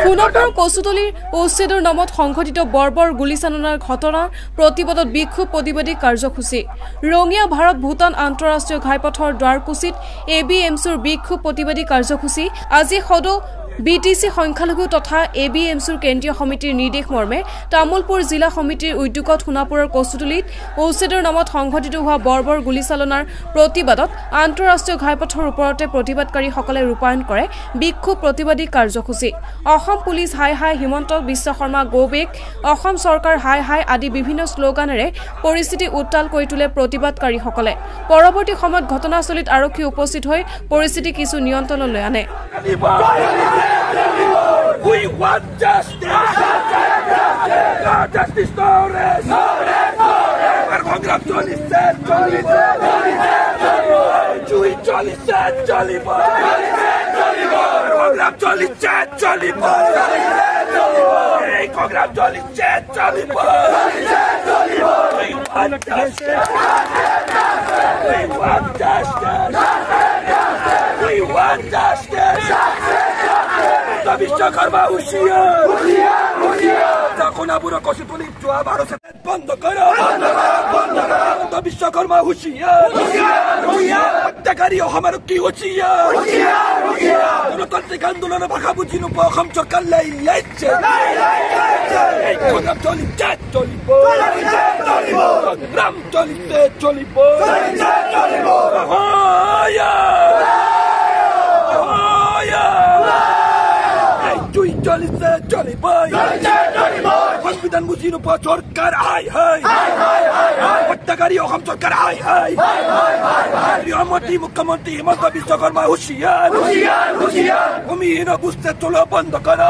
সোণাপুৰৰ কচুতলিৰ উচ্ছেদৰ নামত সংঘটিত বৰ্বৰ গুলীচালনাৰ ঘটনাৰ প্ৰতিবাদত বিক্ষোভ প্ৰতিবাদী কাৰ্যসূচী ৰঙিয়া ভাৰত ভূটান আন্তঃৰাষ্ট্ৰীয় ঘাইপথৰ দ্বাৰকুচিত ABMCৰ বিক্ষোভ প্ৰতিবাদী কাৰ্যসূচী আজি সদৌ BTC সংখ্যালঘু তথা ABMCৰ কেন্দ্ৰীয় সমিতিৰ নিৰ্দেশ মৰ্মে তামুলপুৰ জিলা সমিতিৰ উদ্যোগত সোণাপুৰৰ কচুতলিত উচ্ছেদৰ নামত সংঘটিত হোৱা বৰ্বৰ গুলীচালনাৰ প্ৰতিবাদত আন্তঃৰাষ্ট্ৰীয় ঘাইপথৰ ওপৰতে প্ৰতিবাদকাৰীসকলে ৰূপায়ণ কৰে বিক্ষোভ প্ৰতিবাদী কাৰ্যসূচী অসম পুলিচ হাই হাই হিমন্ত বিশ্ব শৰ্মা গোবেক অসম চৰকাৰ হাই হাই আদি বিভিন্ন শ্লোগানেৰে পৰিস্থিতি উত্তাল কৰি তোলে প্ৰতিবাদকাৰীসকলে পৰৱৰ্তী সময়ত ঘটনাস্থলীত আৰক্ষী উপস্থিত হৈ পৰিস্থিতি কিছু নিয়ন্ত্ৰণলৈ আনে We want justice. Justice Torres. Vishwakarma হুঁশিয়াৰ Sonapur Kachutali যোৱা 12 বন্ধ কৰো বিশ্বকৰ্মা হুঁশিয়াৰ হত্যাকাৰী অসমৰ কি হুঁশিয়াৰ গণতান্ত্ৰিক আন্দোলনেৰ ভাষা বুঝি নোপোৱা অসম চৰকাৰ লাইছে চলিব ৰাম চলিছে চলিব চলিছে চলিব সংবিধান বুঝি নোপোৱা চৰকাৰ হাই হাই হত্যাকাৰী অসম চৰকাৰ হাই হাই গৃহমন্ত্রী মুখ্যমন্ত্রী হিমন্ত বিশ্ব শর্মা হুঁশিয়ার ভূমিহীন বুঝতে চলো বন্ধ করো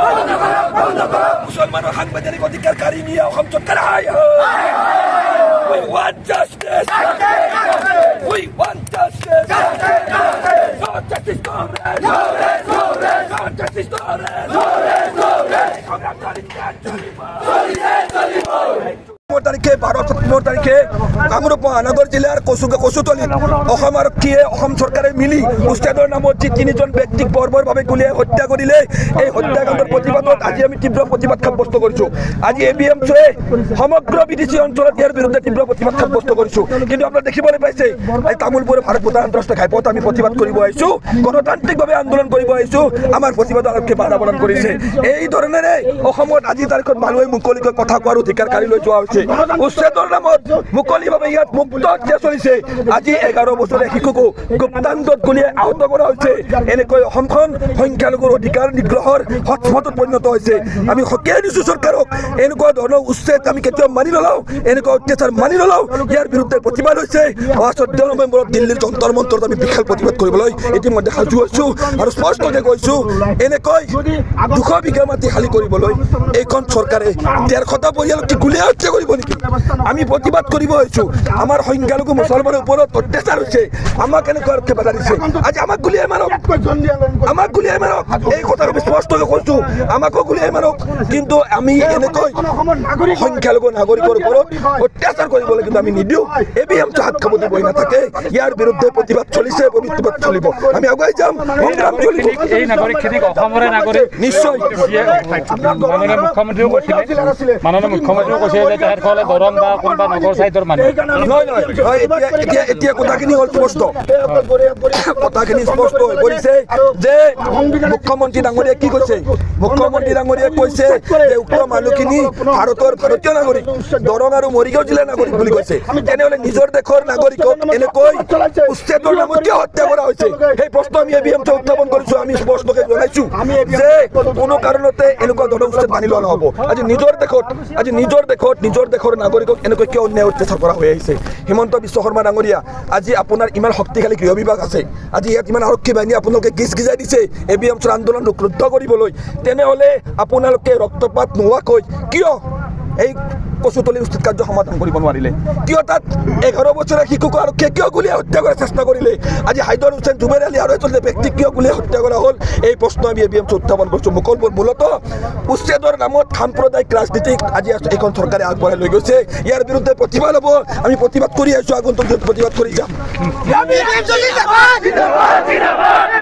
মুসলমানের সাংবিধানিক অধিকার কাঢ়ি নিয়ে অসম চৰকাৰ হাই হাই We want justice. We want justice. No justice, Torres. No justice, Torres. তারিখে 12 তারিখে কামৰূপ মহানগৰ জিলাৰ কচুতলিত অসম আৰক্ষীয়ে অসম চৰকাৰে মিলি উচ্ছেদৰ নামত যি 3জন ব্যক্তিক বৰ্বৰভাৱে গুলীয়াই হত্যা কৰিলে এই হত্যাকাণ্ডৰ প্ৰতিবাদত আজি আমি তীব্ৰ প্ৰতিবাদ সাব্যস্ত কৰিছো আজি ABMCয়ে সমগ্ৰ BTC অঞ্চলত ইয়াৰ বিৰুদ্ধে তীব্ৰ প্ৰতিবাদ সাব্যস্ত কৰিছো কিন্তু আপোনালোকে দেখিবলৈ পাইছে এই তামুলপুৰ ভাৰত ভূটান আন্তঃৰাষ্ট্ৰীয় ঘাইপথ আমি প্ৰতিবাদ কৰিব আহিছো গণতান্ত্ৰিকভাৱে আন্দোলন কৰিব আহিছো আমাৰ প্ৰতিবাদ আৰক্ষীয়ে বাধা প্ৰদান কৰিছে এই ধৰণেৰে অসমত আজি তাৰিখত মানুহে মুকলিকৈ কথা কোৱাৰ অধিকাৰ কাঢ়ি লৈ যোৱা হৈছে উচ্ছেদৰ নামত মুকলিভাৱে ইয়াত মুক্ত হত্যা চলিছে আজি 11 বছৰীয়া শিশুকো গুপ্তাংগত গুলীয়াই আহত কৰা হৈছে এনেকৈ অসমখন সংখ্যালঘুৰ অধিকাৰ নিগ্ৰহৰ হটস্পটত পৰিণত হৈছে আমি সকীয়াই দিছো চৰকাৰক এনেকুৱা ধৰণৰ উচ্ছেদ আমি কেতিয়াও মানি নলওঁ এনেকুৱা অত্যাচাৰ মানি নলওঁ ইয়াৰ বিৰুদ্ধে প্ৰতিবাদ হৈছে 14 নৱেম্বৰত দিল্লীৰ যন্তৰ মন্তৰত আমি বিশাল প্ৰতিবাদ কৰিবলৈ ইতিমধ্যে সাজু হৈছো আৰু স্পষ্টকৈ কৈছো এনেকৈ 200 বিঘা মাটি খালী কৰিবলৈ এইখন চৰকাৰে 150টা পৰিয়ালক গুলীয়াই হত্যা কৰিব নেকি আমি প্ৰতিবাদ কৰিব আহিছো আমাৰ সংখ্যালঘু মুছলমানৰ ওপৰত অত্যাচাৰ হৈছে আমাক এনেকুৱা আৰক্ষী বাধা দিছে আজি আমাক গুলীয়াই মাৰক এই কথা আমি স্পষ্টকৈ কৈছো আমাকো গুলীয়াই মাৰক কিন্তু আমি এনেকৈ সংখ্যালঘু নাগৰিকৰ ওপৰত অত্যাচাৰ কৰিবলৈ কিন্তু আমি নিদিওঁ ABMC হাত খাব দিবই নাথাকে ইয়াৰ বিৰুদ্ধে প্ৰতিবাদ চলিছে প্ৰতিবাদ চলিব আমি আগুৱাই যাম সংগ্ৰাম চলিব এই নাগৰিকখিনিক অসমৰে নাগৰিক নিশ্চয় মাননীয় মুখ্যমন্ত্ৰীও কৈছে যে তেখেত সকলে দৰং বা কোনোবা নগৰ চাইডৰ মানুহ এতিয়া কথাখিনি হ'ল স্পষ্ট কথাখিনি স্পষ্ট হৈ পৰিছে যে মুখ্যমন্ত্ৰী ডাঙৰীয়াই কি কৈছে মুখ্যমন্ত্ৰী ডাঙৰীয়াই কৈছে যে উক্ত মানুহখিনি ভাৰতীয় নাগৰিক দৰং আৰু মৰিগাঁও জিলাৰ নাগৰিক বুলি কৈছে তেনেহ'লে নিজৰ দেশৰ নাগৰিকক এনেকৈ উচ্ছেদৰ নামত কিয় হত্যা কৰা হৈছে সেই প্ৰশ্ন আমি ABMC উত্থাপন কৰিছো আমি স্পষ্টকৈ জনাইছো যে কোনো কাৰণতে এনেকুৱা ধৰণৰ উচ্ছেদ মানি লোৱা নহ'ব আজি নিজৰ দেশৰ নাগৰিকক এনেকৈ কিয় অন্যায় অত্যাচাৰ কৰা হৈ আহিছে হিমন্ত বিশ্ব শৰ্মা ডাঙৰীয়া আজি আপোনাৰ ইমান শক্তিশালী গৃহ বিভাগ আছে আজি ইয়াত ইমান আৰক্ষী বাহিনী আপোনালোকে গিজাই দিছে ABMCৰ আন্দোলন ৰুদ্ধ কৰিবলৈ তেনেহ'লে আপোনালোকে ৰক্তপাত নোহোৱাকৈ কিয় এই কচুতলীৰ উচিত কাৰ্য সমাধান কৰিব নোৱাৰিলে কিয় তাত 11 বছৰীয়া শিশুক আৰু কিয় গুলীয়াই হত্যা কৰাৰ চেষ্টা কৰিলে আজি হাইদৰ হুছেইন জুবেৰ আলী আৰু এজন ব্যক্তিক কিয় গুলীয়াই হত্যা কৰা হ'ল এই প্ৰশ্ন আমি ABMC উত্থাপন কৰিছোঁ মূলতঃ উচ্ছেদৰ নামত সাম্প্ৰদায়িক ৰাজনীতিক আজি এইখন চৰকাৰে আগবঢ়াই লৈ গৈছে ইয়াৰ বিৰুদ্ধে প্ৰতিবাদ হ'ব আমি প্ৰতিবাদ কৰি আছোঁ আগন্তুক প্ৰতিবাদ কৰি যাম